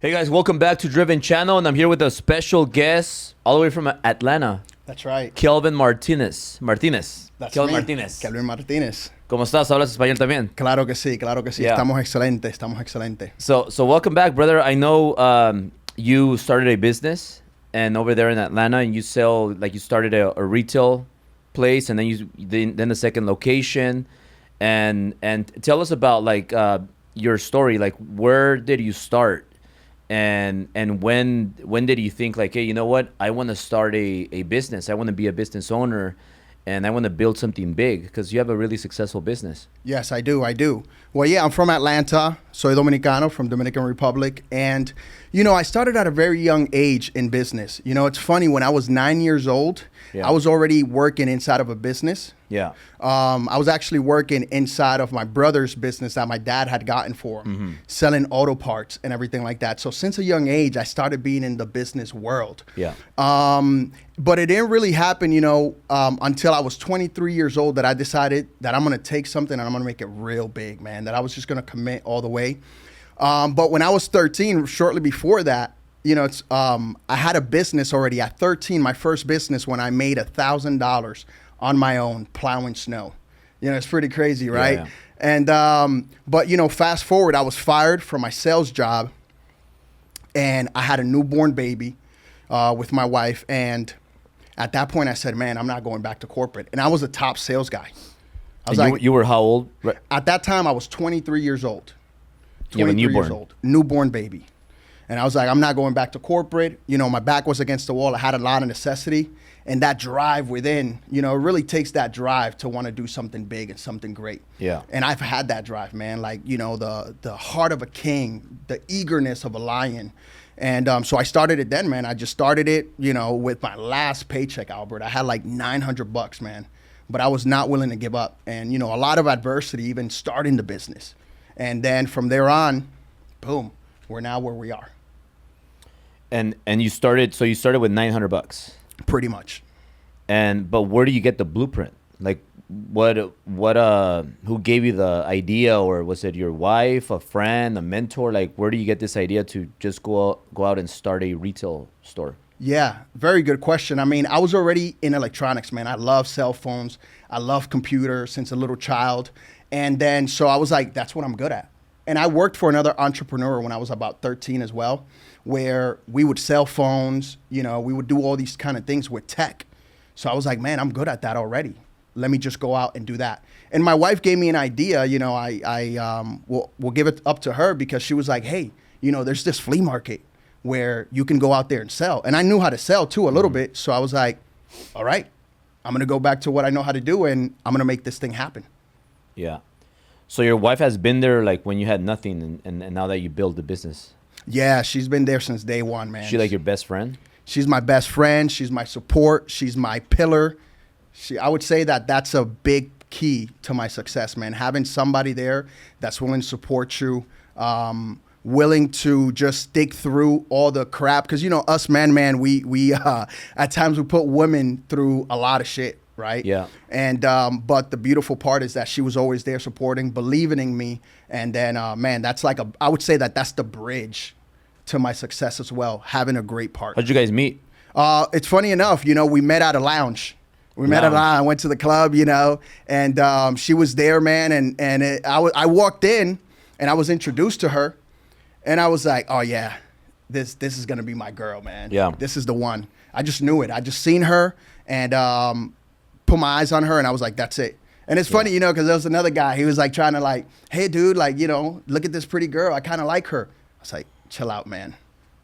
Hey guys, welcome back to Driven Channel, and I'm here with a special guest all the way from Atlanta, That's right. Kelvin Martinez. That's Kelvin me. Martinez. Kelvin Martinez. ¿Cómo estás? ¿Hablas español también? Claro que sí, claro que sí. Yeah. Estamos excelentes. So welcome back, brother. I know you started a business and over there in Atlanta, and you sell, like, you started a retail place, and then the second location, and tell us about like your story. Like, where did you start? And when did you think, like, hey, you know what? I want to start a business. I want to be a business owner, and I want to build something big, because you have a really successful business. Yes, I do. Well, yeah, I'm from Atlanta. Soy Dominicano from Dominican Republic. And, you know, I started at a very young age in business. You know, it's funny, when I was 9 years old, Yeah. I was already working inside of a business. Yeah. I was actually working inside of my brother's business that my dad had gotten for him, selling auto parts and everything like that. So since a young age, I started being in the business world. Yeah. But it didn't really happen, you know, until I was 23 years old, that I decided that I'm going to take something and I'm going to make it real big, man, that I was just going to commit all the way. But when I was 13, shortly before that, you know, I had a business already at 13, my first business, when I made $1,000 on my own plowing snow. You know, it's pretty crazy, right? Yeah. And, but, you know, fast forward, I was fired from my sales job, and I had a newborn baby with my wife. And at that point I said, man, I'm not going back to corporate. And I was a top sales guy. I was And you were how old? Right. at that time I was 23 years old. You have a 23 years newborn. old. Newborn baby. And I was like, I'm not going back to corporate. You know, my back was against the wall. I had a lot of necessity. And that drive within, you know, it really takes that drive to want to do something big and something great. Yeah. And I've had that drive, man. Like, you know, the heart of a king, the eagerness of a lion. And so I started it then, man. I just started it, you know, with my last paycheck, Albert. I had like $900, man. But I was not willing to give up. And, you know, a lot of adversity, even starting the business. And then from there on, boom, we're now where we are. And you started with $900. Pretty much. But where do you get the blueprint? Like, who gave you the idea? Or was it your wife, a friend, a mentor? Like, where do you get this idea to just go out and start a retail store? Yeah, very good question. I mean, I was already in electronics, man. I love cell phones. I love computers since a little child. And then, so I was like, that's what I'm good at. And I worked for another entrepreneur when I was about 13 as well, where we would sell phones, you know, we would do all these kind of things with tech. So I was like, man, I'm good at that already. Let me just go out and do that. And my wife gave me an idea, you know, we'll give it up to her, because she was like, hey, you know, there's this flea market where you can go out there and sell. And I knew how to sell too, a little bit. So I was like, all right, I'm going to go back to what I know how to do, and I'm going to make this thing happen. Yeah. So your wife has been there, like, when you had nothing, and now that you build the business. Yeah, she's been there since day one, man. She like your best friend? She's my best friend. She's my support. She's my pillar. I would say that that's a big key to my success, man. Having somebody there that's willing to support you, willing to just stick through all the crap. Because, you know, us man, we at times we put women through a lot of shit, right? Yeah. And but the beautiful part is that she was always there supporting, believing in me. And then, man, that's like I would say that that's the bridge to my success as well, having a great partner. How'd you guys meet? It's funny enough, you know, we met at a lounge. I went to the club, you know, and she was there, man. And I walked in and I was introduced to her, and I was like, oh yeah, this is going to be my girl, man. Yeah. This is the one. I just knew it. I just seen her and put my eyes on her, and I was like, that's it. And it's funny, you know, because there was another guy. He was like trying to like, hey, dude, like, you know, look at this pretty girl. I kind of like her. I was like, chill out, man.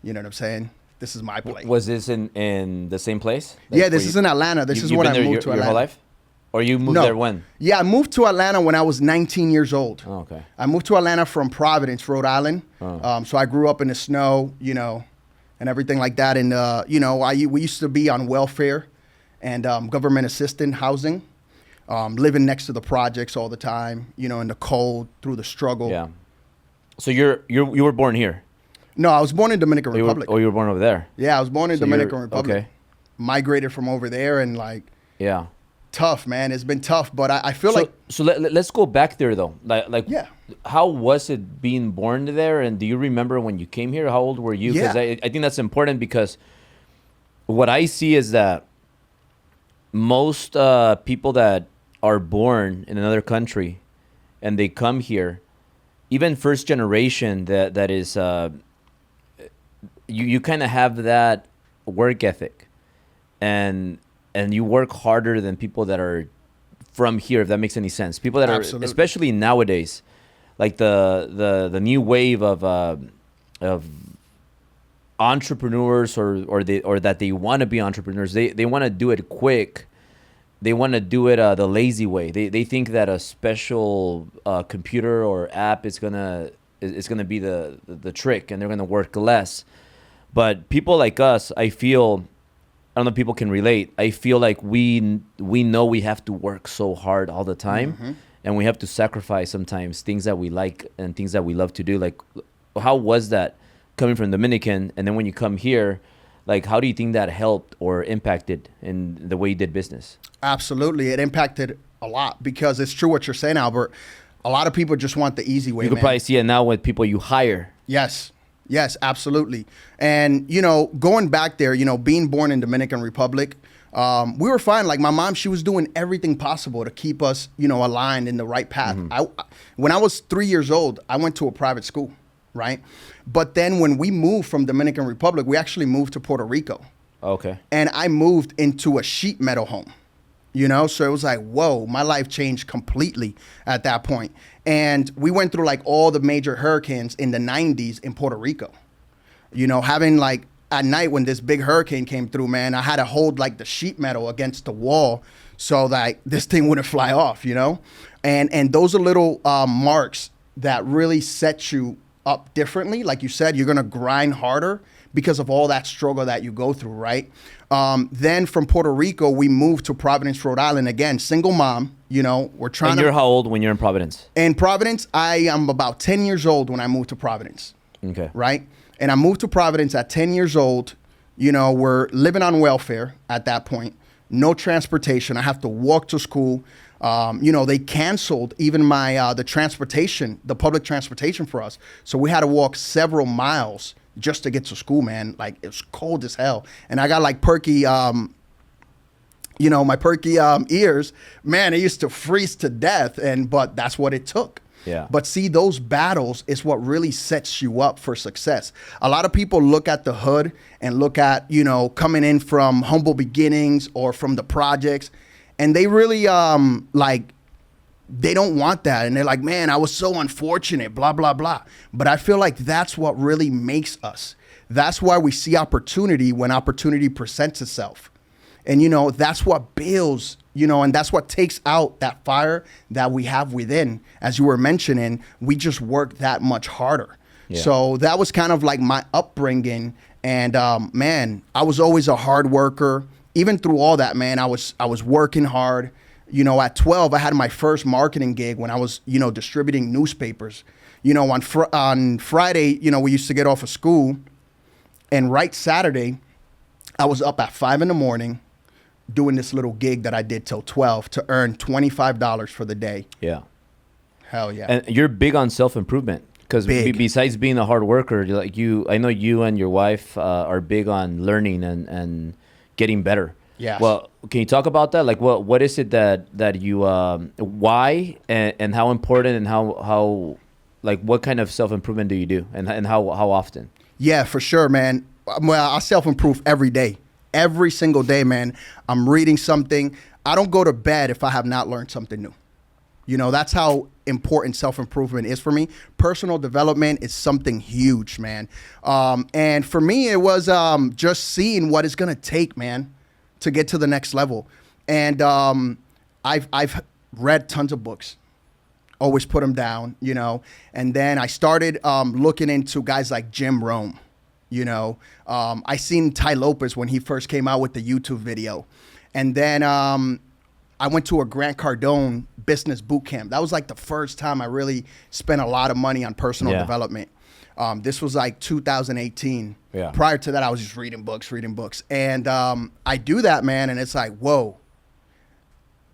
You know what I'm saying? This is my place. Was this in the same place? Yeah, this is in Atlanta. This is when I moved to Atlanta. Your whole life? Or you moved there when? Yeah, I moved to Atlanta when I was 19 years old. Oh, okay. I moved to Atlanta from Providence, Rhode Island. Oh. So I grew up in the snow, you know, and everything like that. And, you know, we used to be on welfare and government assistance housing, living next to the projects all the time, you know, in the cold, through the struggle. Yeah. So you were born here? No, I was born in Dominican Republic. You were born over there? Yeah, I was born in Dominican Republic. Okay. Migrated from over there and like... Yeah. Tough, man. It's been tough, but I feel like Let's go back there though. Yeah. How was it being born there? And do you remember when you came here? How old were you? Because Yeah. I think that's important because what I see is that most people that are born in another country and they come here, even first generation that is you kind of have that work ethic and you work harder than people that are from here, if that makes any sense. People that Absolutely. are, especially nowadays, like the new wave of entrepreneurs or that they want to be entrepreneurs. They want to do it quick. They want to do it the lazy way. They think that a special computer or app is gonna be the trick, and they're gonna work less. But people like us, I feel, I don't know if people can relate. I feel like we know we have to work so hard all the time, and we have to sacrifice sometimes things that we like and things that we love to do. Like, how was that coming from Dominican, and then when you come here, like, how do you think that helped or impacted in the way you did business? Absolutely. It impacted a lot because it's true what you're saying, Albert. A lot of people just want the easy way, You could man. probably see it now with people you hire. Yes. Yes, absolutely. And, going back there, being born in Dominican Republic, we were fine. Like my mom, she was doing everything possible to keep us, aligned in the right path. When I was 3 years old, I went to a private school, right? But then when we moved from Dominican Republic, we actually moved to Puerto Rico. Okay. And I moved into a sheet metal home. So it was like, whoa, my life changed completely at that point. And we went through like all the major hurricanes in the 90s in Puerto Rico. Having like at night when this big hurricane came through, man, I had to hold like the sheet metal against the wall so that this thing wouldn't fly off, And those are little marks that really set you up differently. Like you said, you're going to grind harder because of all that struggle that you go through, right? Then from Puerto Rico, we moved to Providence, Rhode Island. Again, single mom, we're trying And you're how old when you're in Providence? In Providence, I am about 10 years old when I moved to Providence. Okay. Right? And I moved to Providence at 10 years old. We're living on welfare at that point. No transportation. I have to walk to school. They canceled even my the transportation, the public transportation for us. So we had to walk several miles just to get to school, man. Like, it was cold as hell. And I got like perky, my perky ears, man, it used to freeze to death. But that's what it took. Yeah. But see, those battles is what really sets you up for success. A lot of people look at the hood and look at, coming in from humble beginnings or from the projects, and they really they don't want that. And they're like, man, I was so unfortunate, blah, blah, blah. But I feel like that's what really makes us. That's why we see opportunity when opportunity presents itself. And, that's what builds, and that's what takes out that fire that we have within. As you were mentioning, we just work that much harder. Yeah. So that was kind of like my upbringing. And, man, I was always a hard worker. Even through all that, man, I was working hard. At 12, I had my first marketing gig when I was, distributing newspapers. On Friday, we used to get off of school, and right Saturday, I was up at 5 a.m. doing this little gig that I did till 12 to earn $25 for the day. Yeah. Hell yeah. And you're big on self-improvement because besides being a hard worker, I know you and your wife are big on learning and getting better. Yes. Well, can you talk about that? Like, what is it that you why and how important and how like what kind of self-improvement do you do and how often? Yeah, for sure, man. Well, I self-improve every day. Every single day, man. I'm reading something. I don't go to bed if I have not learned something new. That's how important self-improvement is for me. Personal development is something huge, man. And for me, it was just seeing what it's going to take, man, to get to the next level. And I've read tons of books, always put them down, and then I started looking into guys like Jim Rohn. I seen Ty Lopez when he first came out with the YouTube video. And then I went to a Grant Cardone business boot camp. That was like the first time I really spent a lot of money on personal development. This was like 2018. Yeah. Prior to that, I was just reading books. And I do that, man, and it's like, whoa.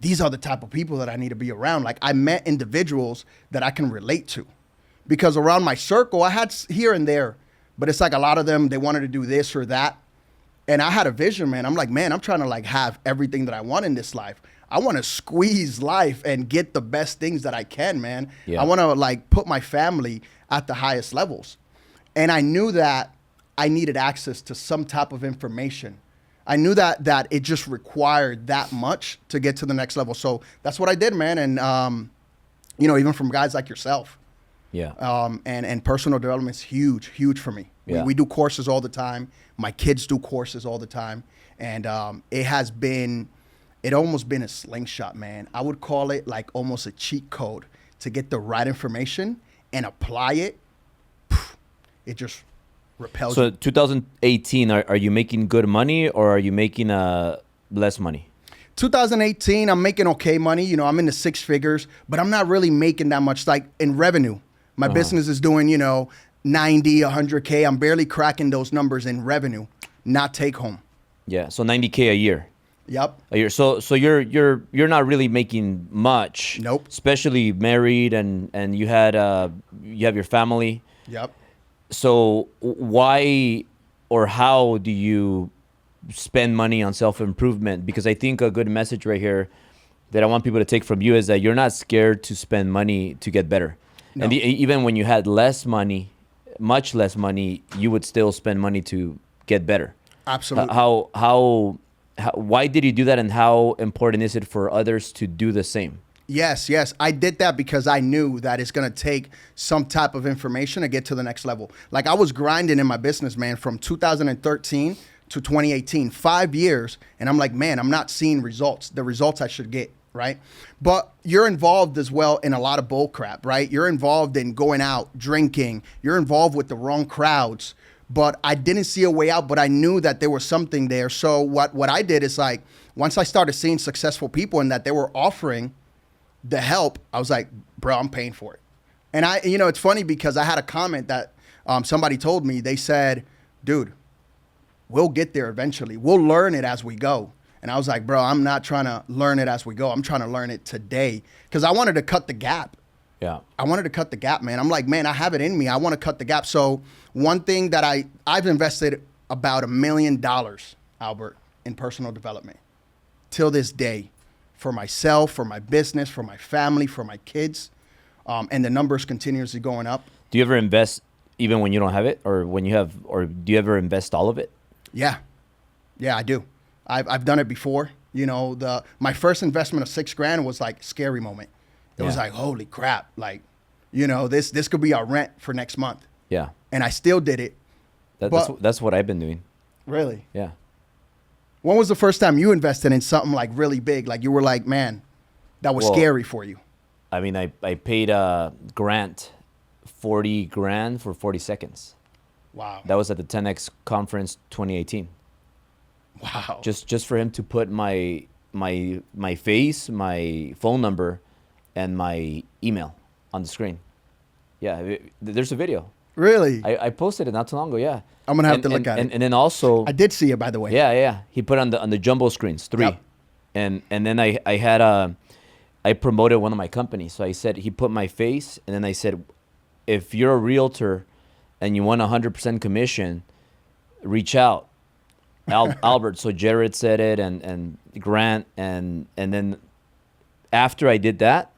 these are the type of people that I need to be around. Like, I met individuals that I can relate to, because around my circle, I had here and there, but it's like a lot of them, they wanted to do this or that. And I had a vision, man. I'm like, man, I'm trying to like have everything that I want in this life. I want to squeeze life and get the best things that I can, man. Yeah. I want to like put my family at the highest levels. And I knew that I needed access to some type of information. I knew that it just required that much to get to the next level. So that's what I did, man. And, you know, even from guys like yourself. Yeah. And personal development is huge for me. Yeah. We do courses all the time. My kids do courses all the time. And it almost been a slingshot, man. I would call it like almost a cheat code to get the right information and apply it. It just repels So you. 2018, are you making good money or are you making less money? 2018, I'm making okay money. You know, I'm in the six figures, but I'm not really making that much like in revenue. My business is doing, you know, 90, 100K. I'm barely cracking those numbers in revenue, not take home. Yeah. So 90K a year. Yep. A year. So you're not really making much. Nope. Especially married and you have your family. Yep. So why or how do you spend money on self-improvement? Because I think a good message right here that I want people to take from you is that you're not scared to spend money to get better. No. And even when you had less money, much less money, you would still spend money to get better. Absolutely. How why did you do that, and how important is it for others to do the same? Yes. I did that because I knew that it's going to take some type of information to get to the next level. Like, I was grinding in my business, man, from 2013 to 2018, 5 years. And I'm like, man, I'm not seeing results, the results I should get, right? But you're involved as well in a lot of bull crap, right? You're involved in going out, drinking. You're involved with the wrong crowds. But I didn't see a way out, but I knew that there was something there. So what I did is, like, once I started seeing successful people and that they were offering the help, I was like, bro, I'm paying for it. And you know, it's funny because I had a comment that somebody told me. They said, dude, we'll get there eventually. We'll learn it as we go. And I was like, bro, I'm not trying to learn it as we go. I'm trying to learn it today, because I wanted to cut the gap. Yeah. I wanted to cut the gap, man. I'm like, man, I have it in me. I want to cut the gap. So one thing that I've invested about $1 million, Albert, in personal development till this day, for myself, for my business, for my family, for my kids. And the numbers continuously going up. Do you ever invest even when you don't have it, or when you have, or do you ever invest all of it? Yeah, I do. I've done it before. You know, my first investment of $6,000 was like scary moment. It was like, holy crap. Like, you know, this could be our rent for next month. Yeah. And I still did it. That's what I've been doing. Really? Yeah. When was the first time you invested in something like really big? Like, you were like, man, that was scary for you. I mean, I paid Grant $40,000 for 40 seconds. Wow. That was at the 10X conference 2018. Wow. Just for him to put my face, my phone number, and my email on the screen. Yeah, there's a video. Really? I posted it not too long ago. Yeah. I'm gonna have to look at it. And then also, I did see it, by the way. yeah. He put on the jumbo screens 3, Yep. and then I had I promoted one of my companies. So I said, he put my face, and then I said, if you're a realtor and you want 100% commission, reach out. Albert. So Jared said it, and Grant, and then after I did that,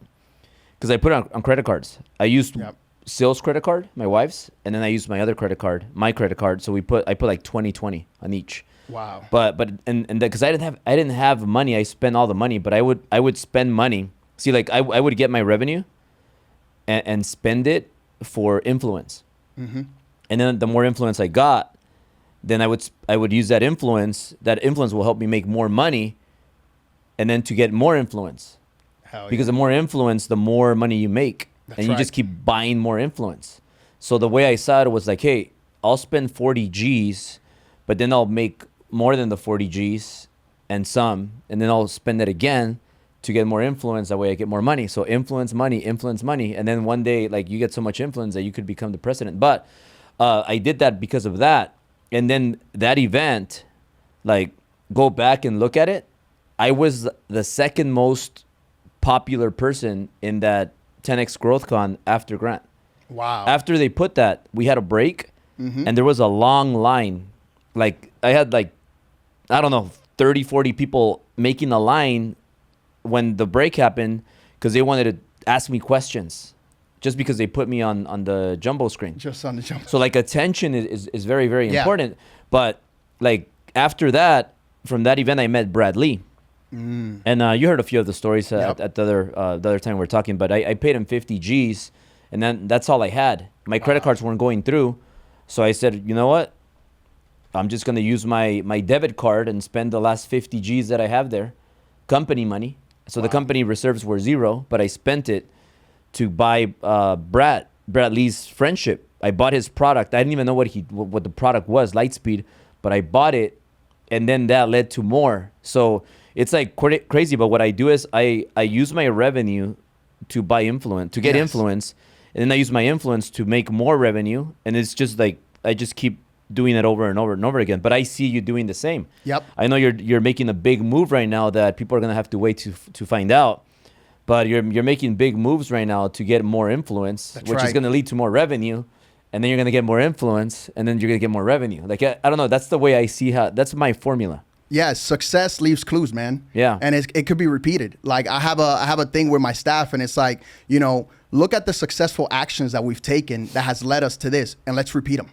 because I put it on credit cards. I used Syl's credit card, my wife's, and then I used my other credit card, my credit card. So I put like 20 on each. Wow. But because I didn't have money, I spent all the money. But I would spend money. See, like I would get my revenue, and spend it for influence. Mm-hmm. And then the more influence I got, then I would use that influence. That influence will help me make more money, and then to get more influence. Because the more influence, the more money you make. That's and you just keep buying more influence. So the way I saw it was like, hey, I'll spend 40 G's, but then I'll make more than the 40 G's and some, and then I'll spend it again to get more influence. That way I get more money. So influence money. And then one day, like, you get so much influence that you could become the president. But I did that because of that. And then that event, like, go back and look at it, I was the second most popular person in that 10x Growth Con after Grant. Wow. After they put that, we had a break, and there was a long line. Like, I had like, I don't know, 30, 40 people making a line when the break happened because they wanted to ask me questions just because they put me on the jumbo screen. Just on the jumbo. So like attention is very, very important. But like after that, from that event, I met Brad Lee. And you heard a few of the stories at the other time we were talking, but I paid him 50 G's, and then that's all I had. My credit cards weren't going through. So I said, you know what? I'm just going to use my debit card and spend the last 50 G's that I have there, company money. So the company reserves were zero, but I spent it to buy Brad Lee's friendship. I bought his product. I didn't even know what the product was, Lightspeed, but I bought it, and then that led to more. So it's like crazy, but what I do is I use my revenue to buy influence, to get influence, and then I use my influence to make more revenue, and it's just like I just keep doing it over and over and over again. But I see you doing the same. Yep. I know you're making a big move right now that people are gonna have to wait to find out. But you're making big moves right now to get more influence, which is gonna lead to more revenue, and then you're gonna get more influence, and then you're gonna get more revenue. Like I don't know. That's the way I see that's my formula. Yeah, success leaves clues, man. Yeah. And it could be repeated. Like I have a thing with my staff, and it's like, you know, look at the successful actions that we've taken that has led us to this, and let's repeat them.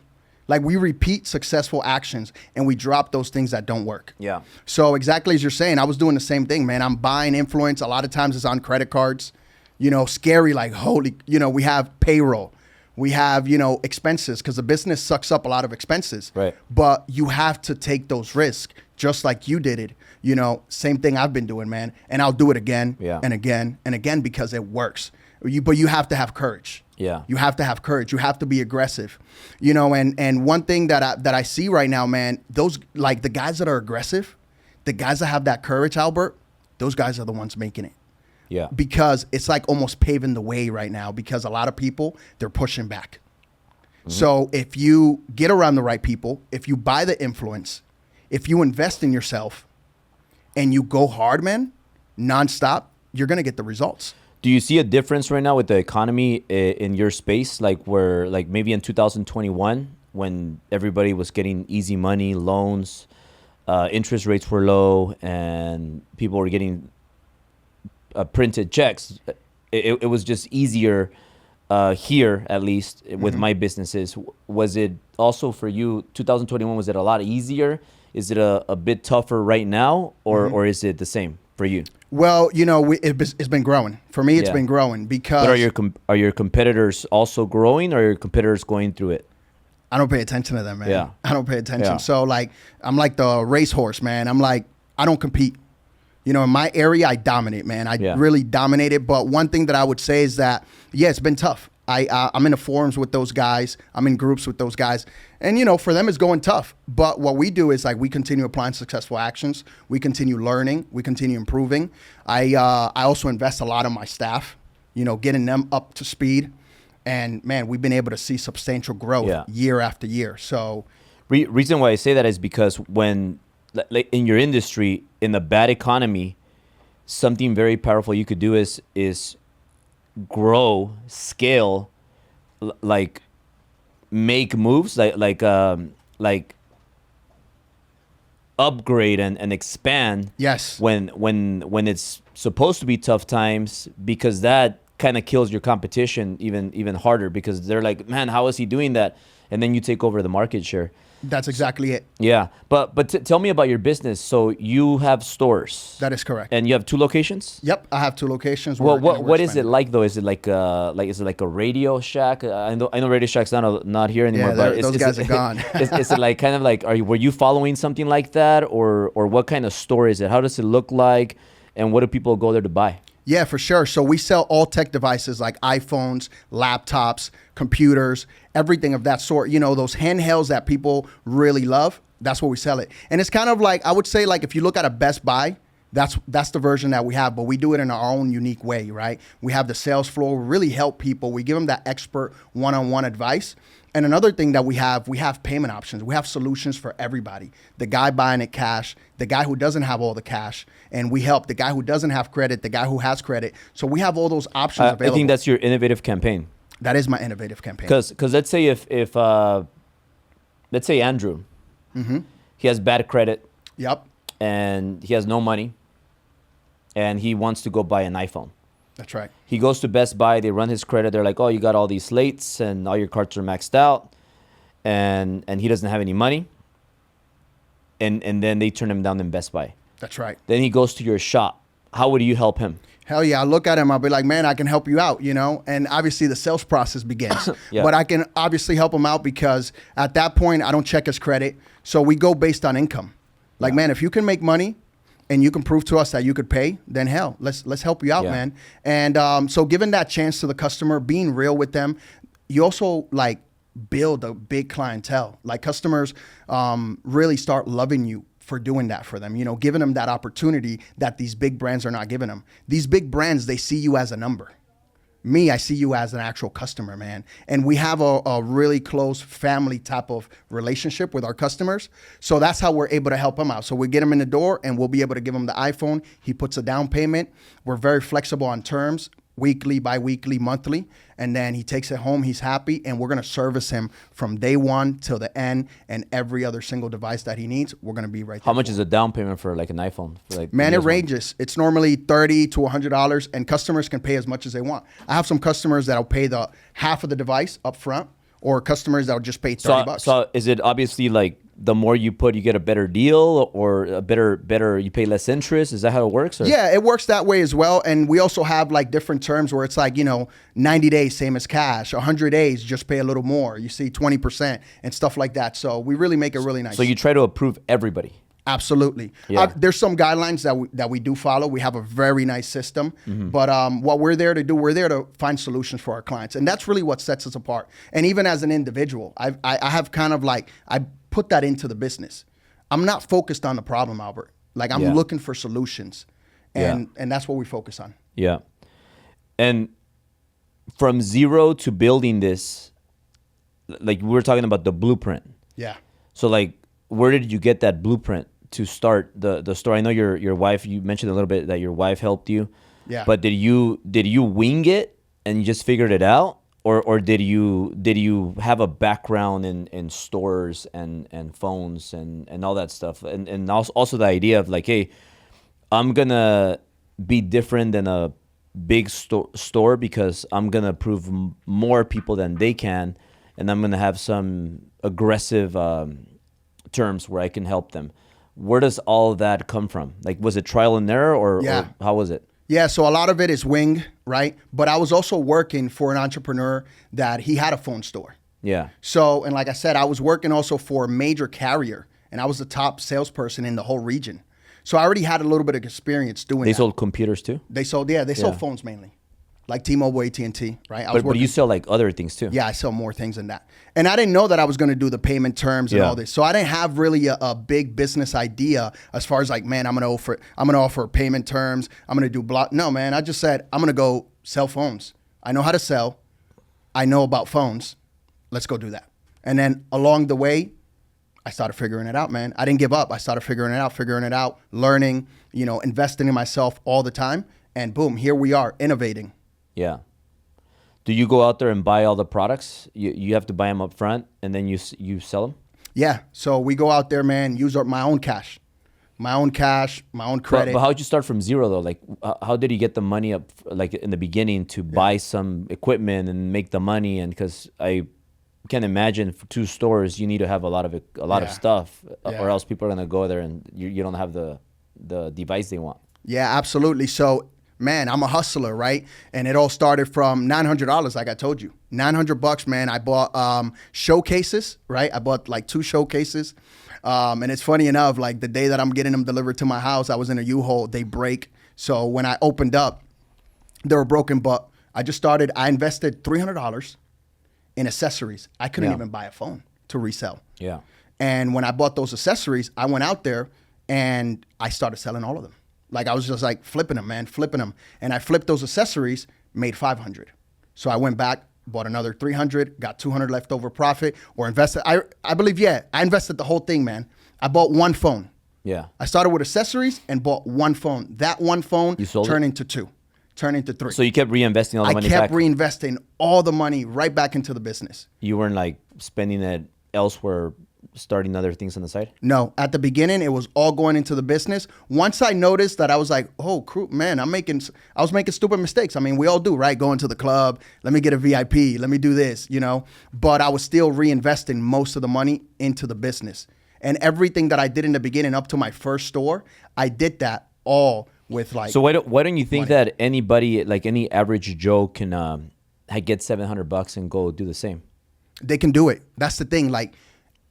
Like we repeat successful actions and we drop those things that don't work. Yeah. So exactly as you're saying, I was doing the same thing, man. I'm buying influence. A lot of times it's on credit cards, you know, scary, like holy, you know, we have payroll. We have, you know, expenses because the business sucks up a lot of expenses. Right. But you have to take those risks just like you did it. You know, same thing I've been doing, man. And I'll do it again and again and again because it works. But you have to have courage. Yeah. You have to have courage. You have to be aggressive. You know, and one thing that I see right now, man, those like the guys that are aggressive, the guys that have that courage, Albert, those guys are the ones making it. Yeah. Because it's like almost paving the way right now because a lot of people, they're pushing back. So if you get around the right people, if you buy the influence, if you invest in yourself and you go hard, man, nonstop, you're going to get the results. Do you see a difference right now with the economy in your space? Like where, like maybe in 2021 when everybody was getting easy money, loans, interest rates were low and people were getting printed checks. It was just easier here, at least with my businesses. Was it also for you, 2021, was it a lot easier? Is it a bit tougher right now or is it the same for you? Well, you know, it's been growing. For me, it's been growing because... But are your competitors also growing or are your competitors going through it? I don't pay attention to them, man. Yeah. I don't pay attention. Yeah. So, like, I'm like the racehorse, man. I'm like, I don't compete. You know, in my area, I dominate, man. I really dominate it. But one thing that I would say is that, yeah, it's been tough. I'm in the forums with those guys. I'm in groups with those guys. And, you know, for them, it's going tough. But what we do is, like, we continue applying successful actions. We continue learning. We continue improving. I also invest a lot in my staff, you know, getting them up to speed. And, man, we've been able to see substantial growth year after year. So reason why I say that is because when, like, in your industry, in a bad economy, something very powerful you could do is grow, scale, like make moves, like upgrade and expand. Yes. When it's supposed to be tough times, because that kind of kills your competition even harder because they're like, man, how is he doing that? And then you take over the market share. That's exactly it. Yeah, but tell me about your business. So you have stores. That is correct. And you have 2 locations? Yep, I have 2 locations. Well, what is it like though? Is it like a Radio Shack? I know Radio Shack's not here anymore. Yeah, but those guys are gone. Is it like kind of like were you following something like that, or what kind of store is it? How does it look like, and what do people go there to buy? Yeah, for sure. So we sell all tech devices like iPhones, laptops, computers, everything of that sort. You know, those handhelds that people really love, that's what we sell it. And it's kind of like, I would say, like, if you look at a Best Buy, that's the version that we have, but we do it in our own unique way, right? We have the sales floor, really help people. We give them that expert one-on-one advice. And another thing that we have payment options. We have solutions for everybody. The guy buying it cash, the guy who doesn't have all the cash, and we help the guy who doesn't have credit, the guy who has credit. So we have all those options available. I think that's your innovative campaign. That is my innovative campaign. Because let's say if let's say Andrew, he has bad credit. Yep. And he has no money, and he wants to go buy an iPhone. That's right. He goes to Best Buy. They run his credit. They're like, "Oh, you got all these slates, and all your cards are maxed out," and he doesn't have any money. And then they turn him down in Best Buy. That's right. Then he goes to your shop. How would you help him? Hell yeah. I look at him. I'll be like, man, I can help you out, you know? And obviously the sales process begins. Yeah. But I can obviously help him out because at that point, I don't check his credit. So we go based on income. Like, man, if you can make money and you can prove to us that you could pay, then hell, let's help you out, man. And so giving that chance to the customer, being real with them, you also like build a big clientele. Like customers really start loving you for doing that for them, you know, giving them that opportunity that these big brands are not giving them. These big brands, they see you as a number. Me, I see you as an actual customer, man. And we have a really close family type of relationship with our customers. So that's how we're able to help them out. So we get them in the door and we'll be able to give him the iPhone. He puts a down payment. We're very flexible on terms, weekly, bi-weekly, monthly. And then he takes it home. He's happy. And we're going to service him from day one till the end. And every other single device that he needs, we're going to be right there. How much is a down payment for like an iPhone? For like man, it ranges. It's normally $30 to $100, and customers can pay as much as they want. I have some customers that'll pay the half of the device up front, or customers that'll just pay $30. So is it obviously like the more you put, you get a better deal, or a better you pay less interest? Is that how it works? Or? Yeah, it works that way as well. And we also have like different terms where it's like, you know, 90 days, same as cash, 100 days, just pay a little more. You see 20% and stuff like that. So we really make it really nice. So you try to approve everybody. Absolutely. Yeah. There's some guidelines that we do follow. We have a very nice system, but what we're there to do, we're there to find solutions for our clients. And that's really what sets us apart. And even as an individual, I have kind of like, I put that into the business. I'm not focused on the problem, Albert. Like I'm looking for solutions, and that's what we focus on. Yeah. And from zero to building this, like we were talking about the blueprint. Yeah. So like, where did you get that blueprint to start the store? I know your wife, you mentioned a little bit that your wife helped you. Yeah. But did you wing it and you just figured it out? Or did you have a background in stores and phones and all that stuff? And also the idea of like, hey, I'm gonna be different than a big store because I'm gonna prove more people than they can, and I'm gonna have some aggressive terms where I can help them. Where does all that come from? Like, was it trial and error, or how was it? Yeah, so a lot of it is wing, right? But I was also working for an entrepreneur that he had a phone store. Yeah. So, and like I said, I was working also for a major carrier, and I was the top salesperson in the whole region. So I already had a little bit of experience doing that. They sold computers too? They sold phones mainly. Like T-Mobile, AT&T, right? But you sell like other things too. Yeah, I sell more things than that. And I didn't know that I was going to do the payment terms and all this. So I didn't have really a big business idea as far as like, man, I'm going to offer payment terms. I'm going to do block. No, man, I just said, I'm going to go sell phones. I know how to sell. I know about phones. Let's go do that. And then along the way, I started figuring it out, man. I didn't give up. I started figuring it out, learning, you know, investing in myself all the time. And boom, here we are innovating. Yeah. Do you go out there and buy all the products? You have to buy them up front and then you sell them? Yeah. So we go out there, man, use my own cash, my own credit. But how'd you start from zero though? Like, how did you get the money up, like in the beginning, to buy some equipment and make the money? And because I can imagine for 2 stores, you need to have a lot of stuff, or else people are gonna go there and you don't have the device they want. Yeah, absolutely. So, man, I'm a hustler, right? And it all started from $900, like I told you. $900, man. I bought showcases, right? I bought like 2 showcases. And it's funny enough, like the day that I'm getting them delivered to my house, I was in a U-Haul, they break. So when I opened up, they were broken, but I invested $300 in accessories. I couldn't even buy a phone to resell. Yeah. And when I bought those accessories, I went out there and I started selling all of them. Like I was just like flipping them. And I flipped those accessories, made $500. So I went back, bought another 300, got 200 leftover profit, or invested. I believe, I invested the whole thing, man. I bought one phone. Yeah. I started with accessories and bought one phone. That one phone turned it? into two, turned into three. So you kept reinvesting all the money back? I kept reinvesting all the money right back into the business. You weren't like spending it elsewhere, starting other things on the side? No, at the beginning, it was all going into the business. Once I noticed that, I was like, oh, man, I was making stupid mistakes. I mean, we all do, right? Going to the club, let me get a VIP, let me do this, but I was still reinvesting most of the money into the business. And everything that I did in the beginning up to my first store, I did that all with like. So why don't you think money. that anybody, like any average Joe, can get $700 and go do the same? They can do it. That's the thing. Like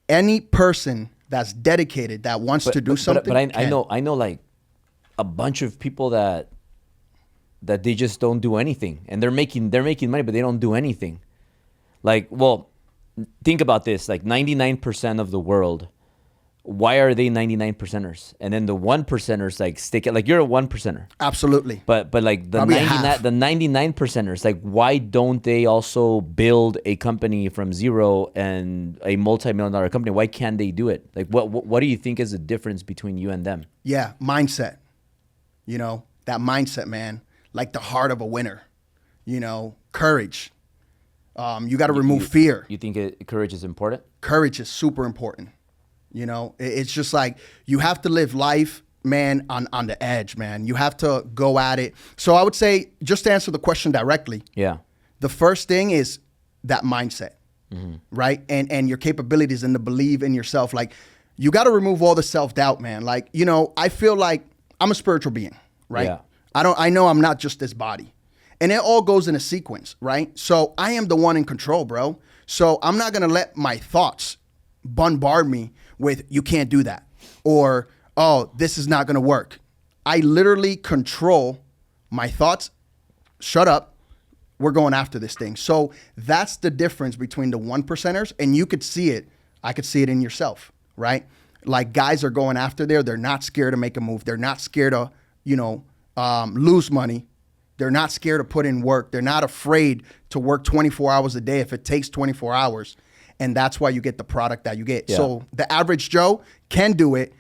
any person that's dedicated that wants to do something. But I know like a bunch of people that they just don't do anything, and they're making money, but they don't do anything. Like, well, think about this. Like 99% of the world. Why are they 99%ers? And then the 1%ers like stick it. Like you're a 1%er. Absolutely. But like the 99%ers, like why don't they also build a company from zero and a multi-million-dollar company? Why can't they do it? Like what do you think is the difference between you and them? Yeah, mindset. That mindset, man. Like the heart of a winner. Courage. You got to remove fear. You think courage is important? Courage is super important. It's just like you have to live life, man, on the edge, man. You have to go at it. So I would say, just to answer the question directly, the first thing is that mindset, right? And your capabilities and the believe in yourself. Like you got to remove all the self-doubt, man. Like, I feel like I'm a spiritual being, right? Yeah. I know I'm not just this body. And it all goes in a sequence, right? So I am the one in control, bro. So I'm not going to let my thoughts bombard me with, you can't do that. Or, oh, this is not going to work. I literally control my thoughts. Shut up. We're going after this thing. So that's the difference between the 1%ers. And you could see it. I could see it in yourself, right? Like guys are going after there. They're not scared to make a move. They're not scared to, lose money. They're not scared to put in work. They're not afraid to work 24 hours a day if it takes 24 hours. And that's why you get the product that you get. Yeah. So the average Joe can do it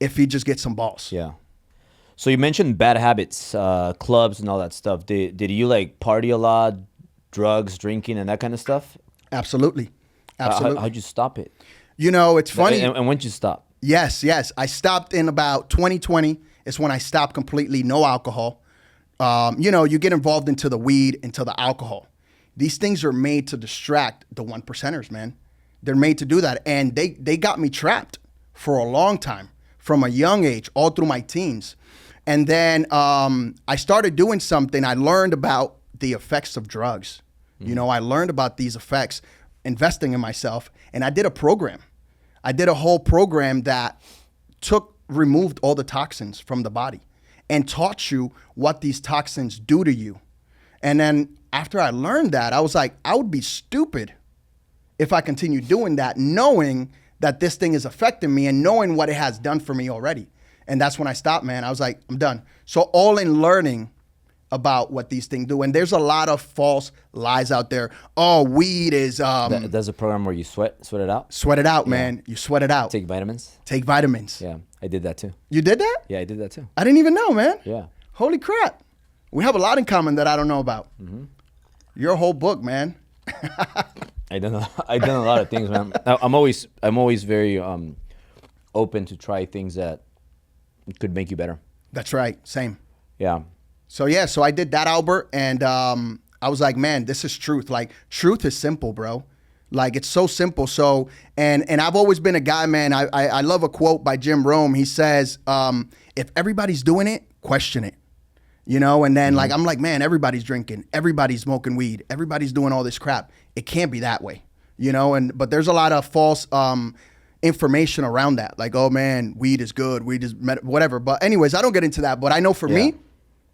if he just gets some balls. Yeah. So you mentioned bad habits, clubs and all that stuff. Did you like party a lot, drugs, drinking, and that kind of stuff? Absolutely. Absolutely. How'd you stop it? It's funny. And when did you stop? Yes. I stopped in about 2020. It's when I stopped completely, no alcohol. You get involved into the weed, into the alcohol. These things are made to distract the 1%ers, man. They're made to do that. And they got me trapped for a long time, from a young age, all through my teens. And then I started doing something. I learned about the effects of drugs. Mm-hmm. I learned about these effects, investing in myself. And I did a program. I did a whole program that removed all the toxins from the body and taught you what these toxins do to you. And then after I learned that, I was like, I would be stupid if I continue doing that, knowing that this thing is affecting me and knowing what it has done for me already. And that's when I stopped, man. I was like, I'm done. So all in learning about what these things do. And there's a lot of false lies out there. Oh, weed is... There's a program where you sweat it out? Sweat it out, man. You sweat it out. Take vitamins? Take vitamins. Yeah, I did that too. You did that? Yeah, I did that too. I didn't even know, man. Yeah. Holy crap. We have a lot in common that I don't know about. Mm-hmm. Your whole book, man. I've done a lot of things, man. I'm always very open to try things that could make you better. That's right. Same. Yeah. So I did that, Albert, and I was like, man, this is truth. Like, truth is simple, bro. Like, it's so simple. So, and I've always been a guy, man. I love a quote by Jim Rome. He says, if everybody's doing it, question it. And then like, I'm like, man, everybody's drinking, everybody's smoking weed, everybody's doing all this crap. It can't be that way, but there's a lot of false information around that. Like, oh man, weed is good. Weed is whatever. But anyways, I don't get into that. But I know for me,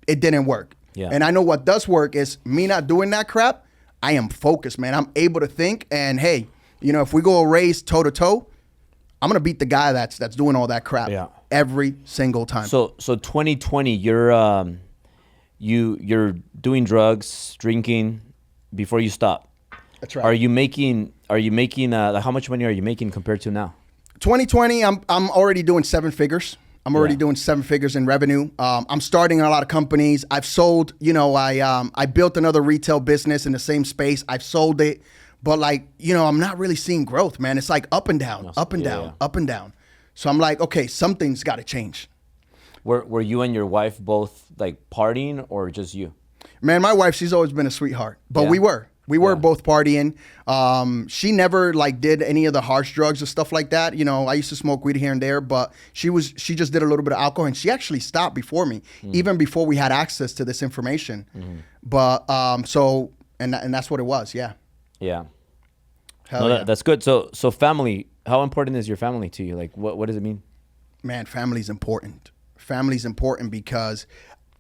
it didn't work. Yeah. And I know what does work is me not doing that crap. I am focused, man. I'm able to think. And hey, if we go a race toe to toe, I'm going to beat the guy that's doing all that crap every single time. So 2020, you're doing drugs, drinking before you stop. That's right. Are you making like how much money are you making compared to now? 2020, I'm already doing 7 figures. I'm already Yeah. doing 7 figures in revenue. I'm starting a lot of companies. I've sold, I built another retail business in the same space. I've sold it, but like, I'm not really seeing growth, man. It's like up and down, up and Yeah, down, yeah. up and down. So I'm like, okay, something's got to change. Were you and your wife both like partying or just you? Man, my wife, she's always been a sweetheart, but Yeah. we were Yeah. both partying. She never like did any of the harsh drugs or stuff like that. I used to smoke weed here and there, but she just did a little bit of alcohol, and she actually stopped before me, even before we had access to this information. But and that's what it was. Yeah. Yeah. Hell No, yeah. that's good. So family, how important is your family to you? Like what does it mean? Man, family's important. Family's important because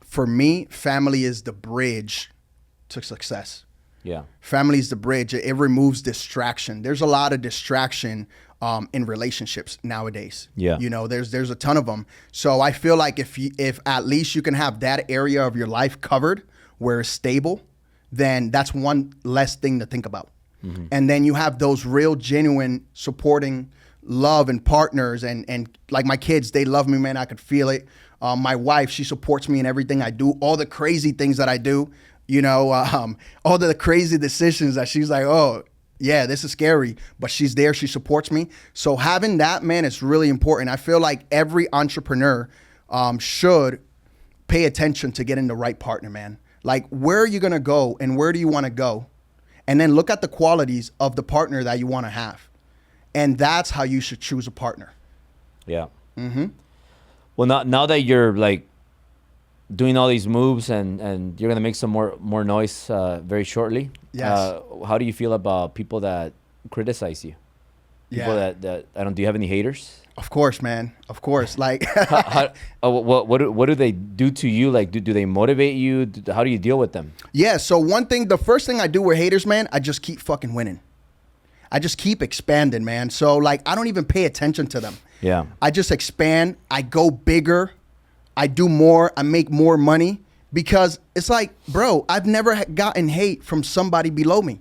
for me, family is the bridge to success. Yeah. Family is the bridge. It removes distraction. There's a lot of distraction in relationships nowadays. Yeah. There's a ton of them. So I feel like if at least you can have that area of your life covered where it's stable, then that's one less thing to think about. And then you have those real, genuine, supporting love and partners, and like my kids, they love me, man. I could feel it. My wife, she supports me in everything I do, all the crazy things that I do, all the crazy decisions that she's like, oh, yeah, this is scary, but she's there, she supports me. So having that, man, is really important. I feel like every entrepreneur should pay attention to getting the right partner, man. Like, where are you gonna go and where do you wanna go? And then look at the qualities of the partner that you wanna have. And that's how you should choose a partner. Yeah. Well, now that you're like doing all these moves and you're gonna make some more noise very shortly. Yes. How do you feel about people that criticize you? People Yeah. that I don't. Do you have any haters? Of course, man. Of course. Like, What do they do to you? Like, do they motivate you? How do you deal with them? yeah. So the first thing I do with haters, man, I just keep fucking winning. I just keep expanding, man. So like, I don't even pay attention to them. Yeah. I just expand. I go bigger. I do more. I make more money because it's like, bro, I've never gotten hate from somebody below me.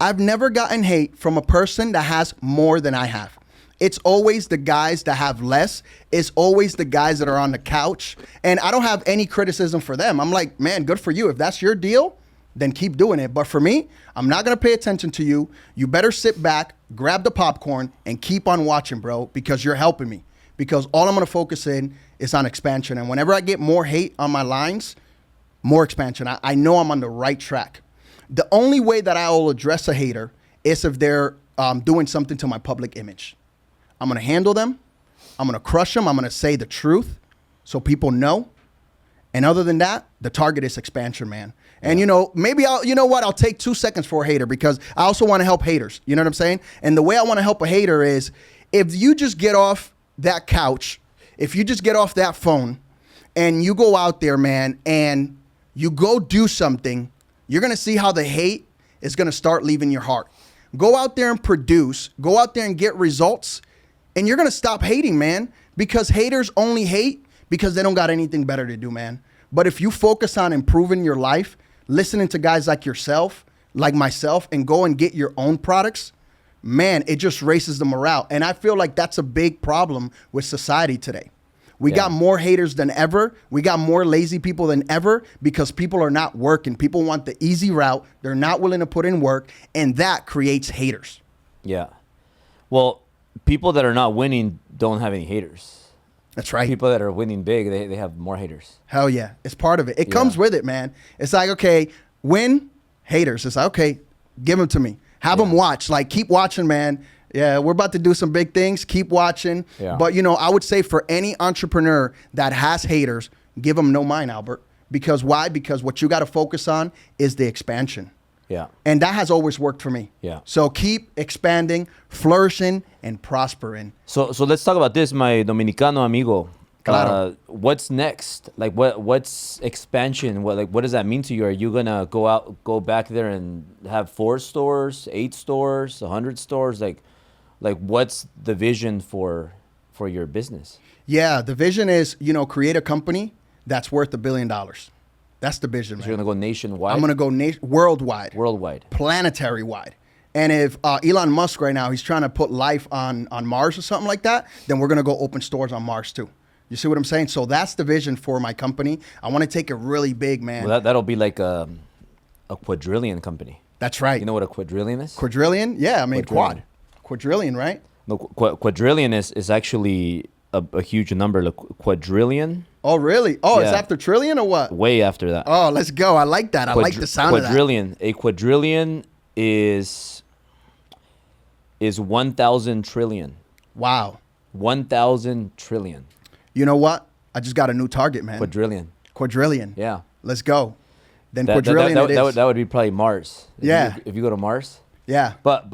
I've never gotten hate from a person that has more than I have. It's always the guys that have less. It's always the guys that are on the couch. And I don't have any criticism for them. I'm like, man, good for you. If that's your deal, then keep doing it. But for me, I'm not going to pay attention to you. You better sit back, grab the popcorn, and keep on watching, bro, because you're helping me. Because all I'm going to focus in is on expansion. And whenever I get more hate on my lines, more expansion. I know I'm on the right track. The only way that I will address a hater is if they're doing something to my public image. I'm going to handle them. I'm going to crush them. I'm going to say the truth so people know. And other than that, the target is expansion, man. And, maybe I'll take 2 seconds for a hater because I also want to help haters. You know what I'm saying? And the way I want to help a hater is if you just get off that couch, if you just get off that phone and you go out there, man, and you go do something, you're going to see how the hate is going to start leaving your heart. Go out there and produce. Go out there and get results. And you're going to stop hating, man, because haters only hate because they don't got anything better to do, man. But if you focus on improving your life, listening to guys like yourself, like myself, and go and get your own products, man, it just raises the morale. And I feel like that's a big problem with society today. We got more haters than ever. We got more lazy people than ever because people are not working. People want the easy route. They're not willing to put in work, and that creates haters. Yeah. Well, people that are not winning don't have any haters. That's right. People that are winning big, they have more haters. Hell yeah. It's part of it. It comes with it, man. It's like, okay, win, haters. It's like, okay, give them to me. Have them watch. Like, keep watching, man. Yeah, we're about to do some big things. Keep watching. Yeah. But, I would say for any entrepreneur that has haters, give them no mind, Albert. Because why? Because what you got to focus on is the expansion. Yeah. And that has always worked for me. Yeah. So keep expanding, flourishing, and prospering. So let's talk about this, my Dominicano amigo. Claro. What's next? Like what's expansion? What does that mean to you? Are you gonna go back there and have 4 stores, 8 stores, 100 stores? Like what's the vision for your business? Yeah, the vision is, create a company that's worth $1 billion. That's the vision, So man. you're gonna go nationwide. I'm going to go worldwide. Worldwide. Planetary wide. And if Elon Musk right now, he's trying to put life on Mars or something like that, then we're going to go open stores on Mars too. You see what I'm saying? So that's the vision for my company. I want to take it really big, man. Well, that'll be like a quadrillion company. That's right. You know what a quadrillion is? Quadrillion? Yeah, I mean Quadrillion. Quadrillion, right? No, quadrillion is actually a huge number. Like quadrillion, Oh, really? Oh, it's Yeah. after trillion or what? way after that. Oh, let's go. I like that. I like the sound of that. Quadrillion. A quadrillion is 1,000 trillion. Wow. 1,000 trillion. You know what? I just got a new target, man. Quadrillion. Quadrillion. Yeah. Let's go. Then That quadrillion it is. would be probably Mars. Yeah. If you go to Mars. Yeah. But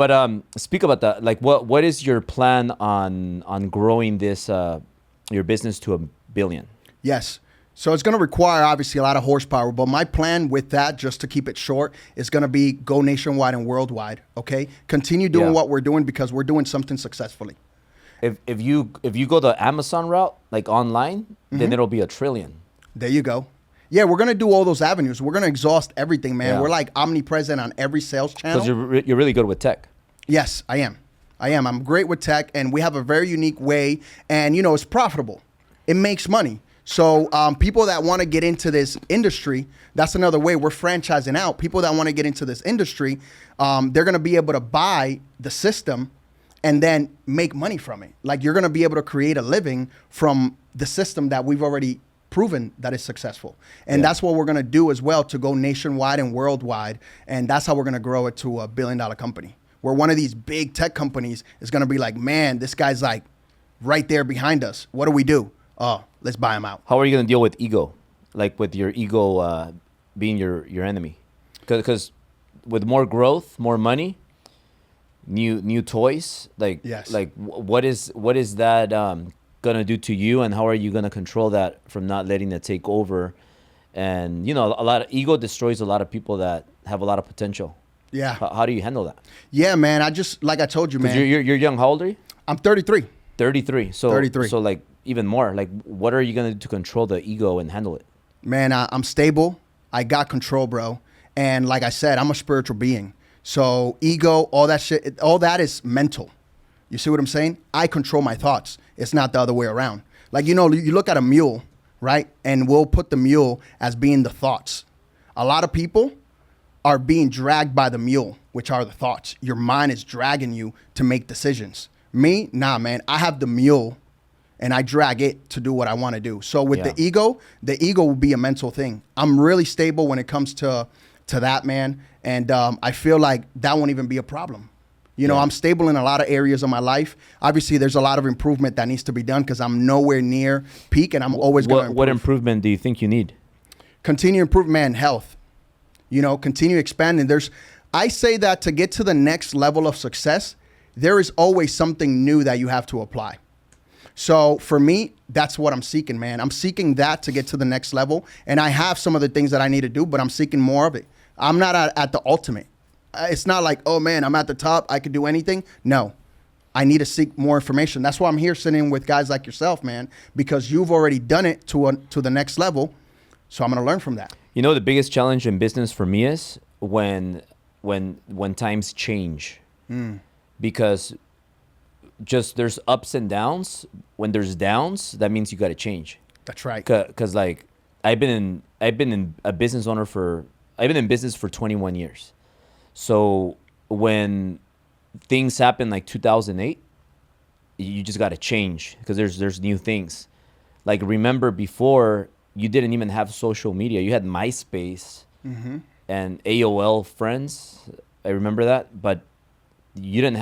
speak about that. Like what is your plan on growing this your business to $1 billion? Yes. So it's going to require obviously a lot of horsepower, but my plan with that, just to keep it short, is going to be go nationwide and worldwide. Okay, continue doing Yeah. what we're doing because we're doing something successfully. If you go the Amazon route, like online, then it'll be $1 trillion. There you go. Yeah, we're going to do all those avenues. We're going to exhaust everything, man. Yeah. We're like omnipresent on every sales channel. Because you're really good with tech. Yes, I am. I'm great with tech, and we have a very unique way, and it's profitable. It makes money. So people that want to get into this industry, that's another way we're franchising out. People that want to get into this industry, they're going to be able to buy the system and then make money from it. Like you're going to be able to create a living from the system that we've already proven that is successful. And Yeah. that's what we're going to do as well, to go nationwide and worldwide. And that's how we're going to grow it to $1 billion company, where one of these big tech companies is going to be like, man, this guy's like right there behind us. What do we do? Oh, let's buy him out. How are you going to deal with ego? Like with your ego being your enemy? Because with more growth, more money, new toys, like Yes. what is that gonna do to you, and how are you gonna control that from not letting it take over? And a lot of ego destroys a lot of people that have a lot of potential. Yeah. How do you handle that? Yeah, man. Like I told you, Because man. you're young. How old are you? I'm 33. 33. So 33. So like even more. Like what are you gonna do to control the ego and handle it? Man, I'm stable. I got control, bro. And like I said, I'm a spiritual being. So ego, all that shit, all that is mental. You see what I'm saying? I control my thoughts. It's not the other way around. Like, you look at a mule, right? And we'll put the mule as being the thoughts. A lot of people are being dragged by the mule, which are the thoughts. Your mind is dragging you to make decisions. Me, nah, man. I have the mule and I drag it to do what I want to do. So with the ego will be a mental thing. I'm really stable when it comes to that, man. And I feel like that won't even be a problem. I'm stable in a lot of areas of my life. Obviously, there's a lot of improvement that needs to be done because I'm nowhere near peak, and I'm always going to improve. What improvement do you think you need? Continue improve, man, health. Continue expanding. I say that to get to the next level of success, there is always something new that you have to apply. So for me, that's what I'm seeking, man. I'm seeking that to get to the next level. And I have some of the things that I need to do, but I'm seeking more of it. I'm not at the ultimate. It's not like, oh man, I'm at the top, I could do anything. No, I need to seek more information. That's why I'm here sitting with guys like yourself, man, because you've already done it to the next level. So I'm going to learn from that. The biggest challenge in business for me is when times change. Because just there's ups and downs. When there's downs, that means you got to change. That's right. Because like I've been in business for 21 years. So when things happen like 2008, you just got to change because there's new things. Like remember before, you didn't even have social media. You had MySpace and AOL friends. I remember that, but you didn't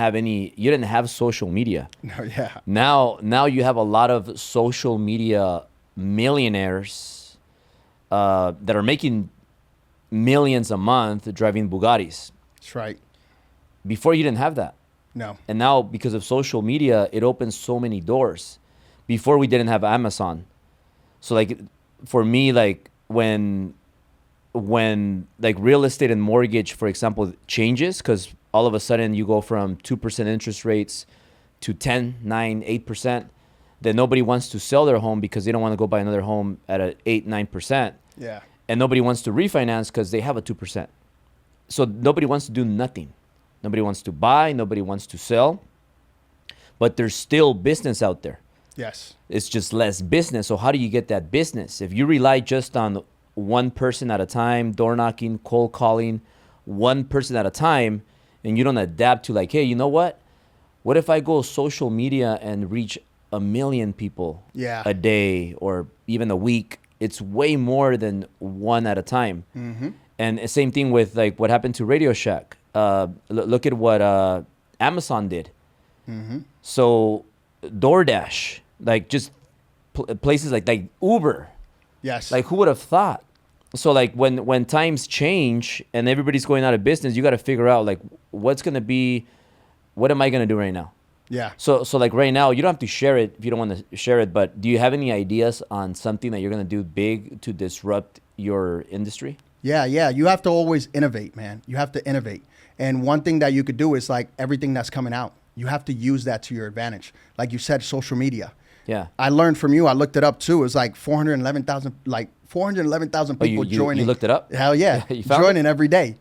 have social media. No, yeah. Now you have a lot of social media millionaires that are making millions a month driving Bugattis. That's right. Before you didn't have that. No. And now because of social media, it opens so many doors. Before we didn't have Amazon. So like for me, like when like real estate and mortgage, for example, changes, because all of a sudden you go from 2% interest rates to 10, 9, 8%, then nobody wants to sell their home because they don't want to go buy another home at an 8, 9%. Yeah. And nobody wants to refinance because they have a 2%. So nobody wants to do nothing. Nobody wants to buy. Nobody wants to sell. But there's still business out there. Yes. It's just less business. So how do you get that business? If you rely just on one person at a time, door knocking, cold calling, one person at a time, and you don't adapt to like, hey, you know what? What if I go social media and reach 1 million people a day or even a week? It's way more than one at a time. Mm-hmm. And same thing with like what happened to Radio Shack. Look at what Amazon did. Mm-hmm. So DoorDash, like just places like Uber. Yes. Like who would have thought? So like when times change and everybody's going out of business, you got to figure out like what am I going to do right now? Yeah. So like right now, you don't have to share it if you don't want to share it, but do you have any ideas on something that you're going to do big to disrupt your industry? Yeah. You have to always innovate, man. You have to innovate. And one thing that you could do is like everything that's coming out, you have to use that to your advantage. Like you said, social media. Yeah. I learned from you. I looked it up too. It's like 411,000 people joining. You looked it up? Hell yeah. You found joining every day,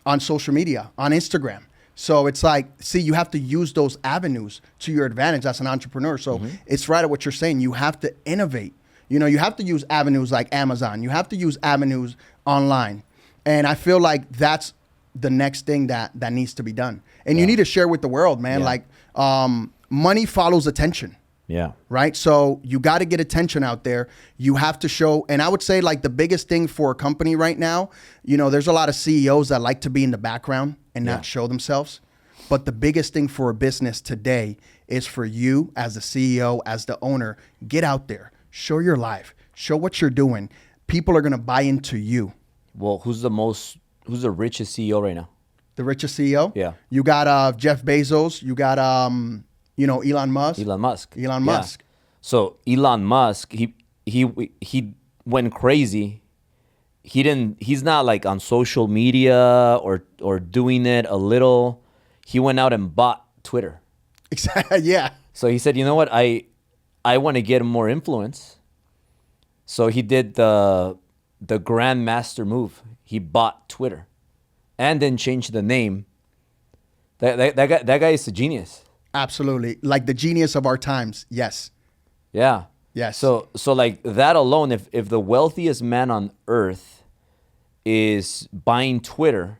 on social media, on Instagram. So it's like, see, you have to use those avenues to your advantage as an entrepreneur. So it's right at what you're saying. You have to innovate. You have to use avenues like Amazon. You have to use avenues online. And I feel like that's the next thing that needs to be done. And you need to share with the world, man. Yeah. Like money follows attention. Yeah. Right. So you got to get attention out there. You have to show. And I would say like the biggest thing for a company right now, there's a lot of CEOs that like to be in the background and not show themselves. But the biggest thing for a business today is for you as the CEO, as the owner, get out there, show your life, show what you're doing. People are going to buy into you. Well, who's the richest CEO right now? The richest CEO? Yeah. You got Jeff Bezos. You got, Elon Musk. Elon Musk. Elon Musk. So Elon Musk, he went crazy. He's not like on social media or doing it a little. He went out and bought Twitter. Exactly. Yeah. So he said, you know what? I want to get more influence. So he did the grandmaster move. He bought Twitter and then changed the name. That guy is a genius. Absolutely. Like the genius of our times. Yes. Yeah. Yes. So like that alone, if the wealthiest man on earth is buying Twitter,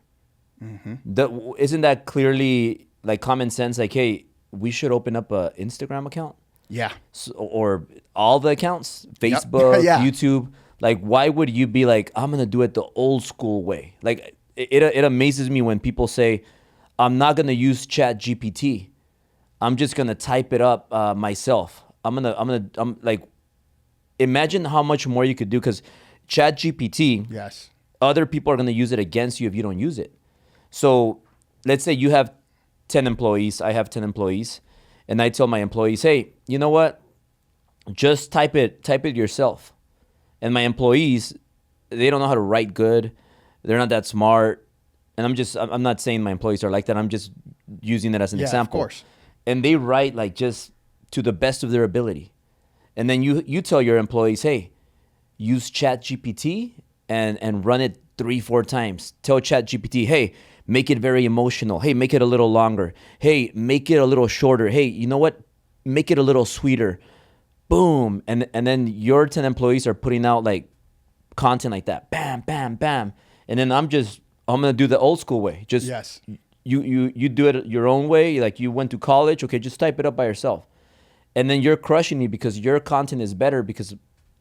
isn't that clearly like common sense? Like, hey, we should open up a Instagram account. Yeah. So, or all the accounts, Facebook, YouTube. Like, why would you be like, I'm gonna do it the old school way? Like, it amazes me when people say, I'm not gonna use Chat GPT. I'm just gonna type it up myself. I'm like, imagine how much more you could do, because Chat GPT, Yes. other people are gonna use it against you if you don't use it. So let's say you have 10 employees, I have 10 employees, and I tell my employees, hey, you know what? Just type it yourself. And my employees, they don't know how to write good. They're not that smart. And I'm not saying my employees are like that. I'm just using that as an example. Of course. And they write like just to the best of their ability. And then you tell your employees, hey, use Chat GPT and run it 3-4 times. Tell Chat GPT, hey, make it very emotional. Hey, make it a little longer. Hey, make it a little shorter. Hey, you know what? Make it a little sweeter. Boom. And then your 10 employees are putting out like content like that. Bam, bam, bam. And then I'm going to do the old school way. Just Yes. You do it your own way. Like you went to college. Okay, just type it up by yourself. And then you're crushing me because your content is better because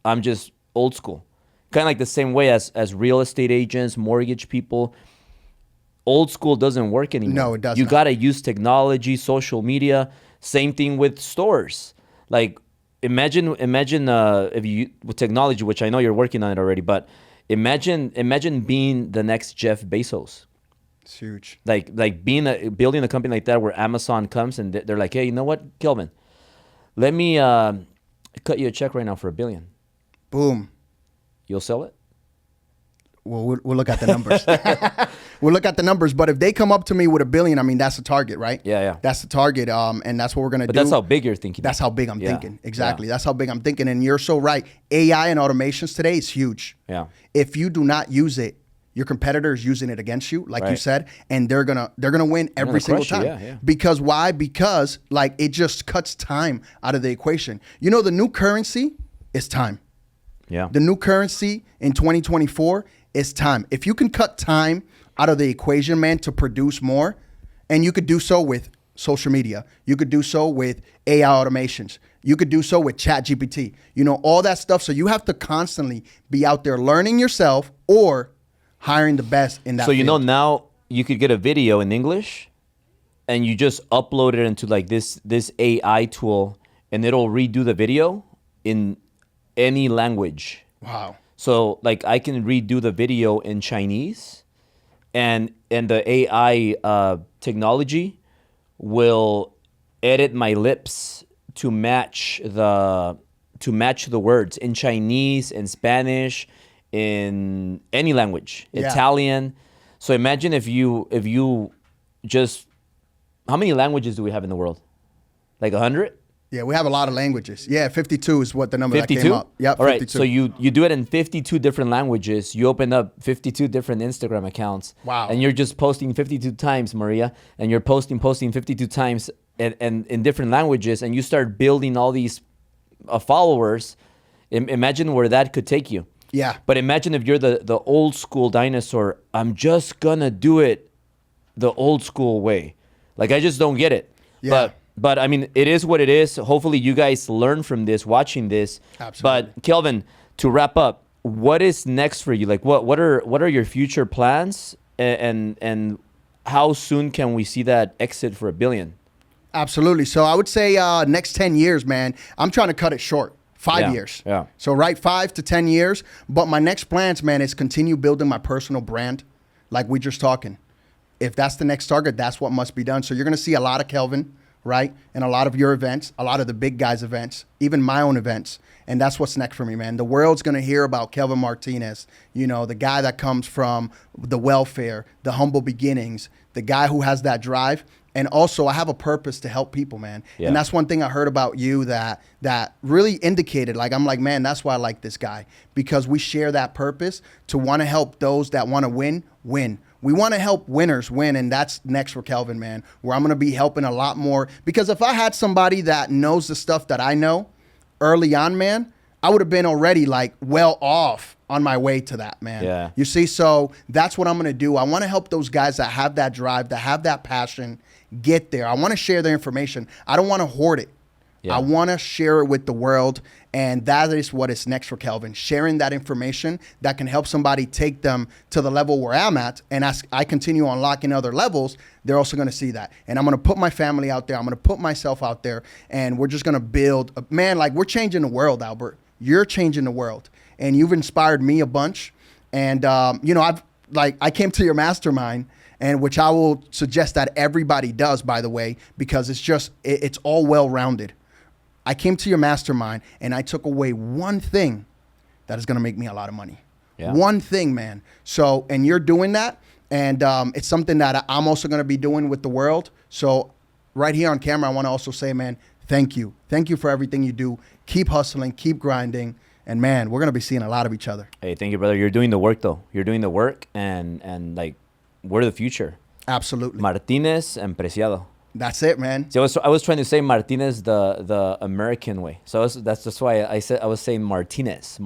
I'm just old school. Kind of like the same way as real estate agents, mortgage people. Old school doesn't work anymore. No, it doesn't. You got to use technology, social media. Same thing with stores. Like imagine if you with technology, which I know you're working on it already, but imagine being the next Jeff Bezos. It's huge. Like building a company like that where Amazon comes and they're like, hey, you know what, Kelvin, let me cut you a check right now for $1 billion. Boom. You'll sell it? Well, we'll look at the numbers. We'll look at the numbers. But if they come up to me with $1 billion, I mean, that's the target, right? Yeah. That's the target. And that's what we're going to do. But that's how big you're thinking. That's how big I'm thinking. Exactly. Yeah. That's how big I'm thinking. And you're so right. AI and automations today is huge. Yeah. If you do not use it, your competitor is using it against you, like you Right. said, and they're gonna win every single crush you, time. yeah. Because why? Because like it just cuts time out of the equation. You know, the new currency is time. Yeah. The new currency in 2024 is time. If you can cut time out of the equation, man, to produce more, and you could do so with social media, you could do so with AI automations, you could do so with ChatGPT, you know, all that stuff. So you have to constantly be out there learning yourself or hiring the best in that So you know field. now you could get a video in English, and you just upload it into like this AI tool, and it'll redo the video in any language. Wow. So like I can redo the video in Chinese, and the AI technology will edit my lips to match the words in Chinese, in Spanish, in any language, Yeah. Italian. So imagine if you just, how many languages do we have in the world? Like 100? Yeah, we have a lot of languages. Yeah, 52 is what the number that 52? came up. Yep, All right, 52. so you do it in 52 different languages. You open up 52 different Instagram accounts. Wow. And you're just posting 52 times, Maria. And you're posting 52 times and in different languages. And you start building all these followers. Imagine where that could take you. Yeah. But imagine if you're the old school dinosaur. I'm just going to do it the old school way. Like, I just don't get it. Yeah. But I mean, it is what it is. Hopefully you guys learn from this, watching this. Absolutely. But Kelvin, to wrap up, what is next for you? Like what are your future plans, and how soon can we see that exit for $1 billion? Absolutely. So I would say next 10 years, man, I'm trying to cut it short. 5 Yeah, years. yeah. So 5 to 10 years. But my next plans, man, is continue building my personal brand like we just talking. If that's the next target, that's what must be done. So you're going to see a lot of Kelvin, right? And a lot of your events, a lot of the big guys' events, even my own events. And that's what's next for me, man. The world's going to hear about Kelvin Martinez, you know, the guy that comes from the welfare, the humble beginnings, the guy who has that drive. And also, I have a purpose to help people, man. Yeah. And that's one thing I heard about you that really indicated, like, I'm like, man, that's why I like this guy. Because we share that purpose to want to help those that want to win. We want to help winners win, and that's next for Kelvin, man, where I'm going to be helping a lot more. Because if I had somebody that knows the stuff that I know early on, man, I would have been already, like, well off on my way to that, man. Yeah. You see, so that's what I'm going to do. I want to help those guys that have that drive, that have that passion, get there. I want to share their information. I don't want to hoard it. Yeah. I want to share it with the world, and that is what is next for Kelvin. Sharing that information that can help somebody take them to the level where I'm at, and as I continue unlocking other levels, they're also going to see that. And I'm going to put my family out there. I'm going to put myself out there, and we're just going to build. Man, like, we're changing the world, Albert. You're changing the world, and you've inspired me a bunch. And you know, I came to your mastermind, and which I will suggest that everybody does, by the way, because it's all well-rounded. I came to your mastermind and I took away one thing that is going to make me a lot of money. Yeah. One thing, man. So, and you're doing that. And it's something that I'm also going to be doing with the world. So right here on camera, I want to also say, man, thank you. Thank you for everything you do. Keep hustling, keep grinding. And man, we're going to be seeing a lot of each other. Hey, thank you, brother. You're doing the work, though. You're doing the work, and like, we're the future. Absolutely. Martinez and Preciado. That's it, man. See, I was trying to say Martinez the American way. So that's just why I was saying Martinez.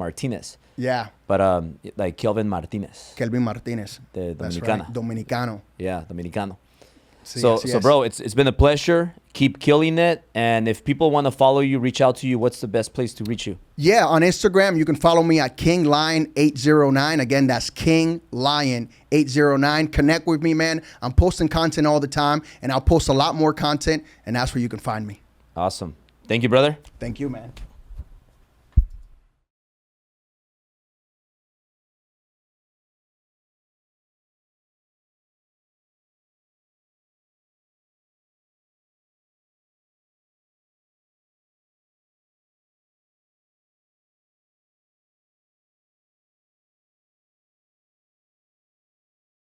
Yeah. But like Kelvin Martinez, Kelvin Martinez. the That's Dominicana. right. Dominicano. Yeah, Dominicano. Sí, So así es. bro, it's been a pleasure. Keep killing it. And if people want to follow you, reach out to you, what's the best place to reach you? Yeah, on Instagram, you can follow me at King Lion 809. Again, that's King Lion 809. Connect with me, man. I'm posting content all the time, and I'll post a lot more content, and that's where you can find me. Awesome. Thank you, brother. Thank you, man.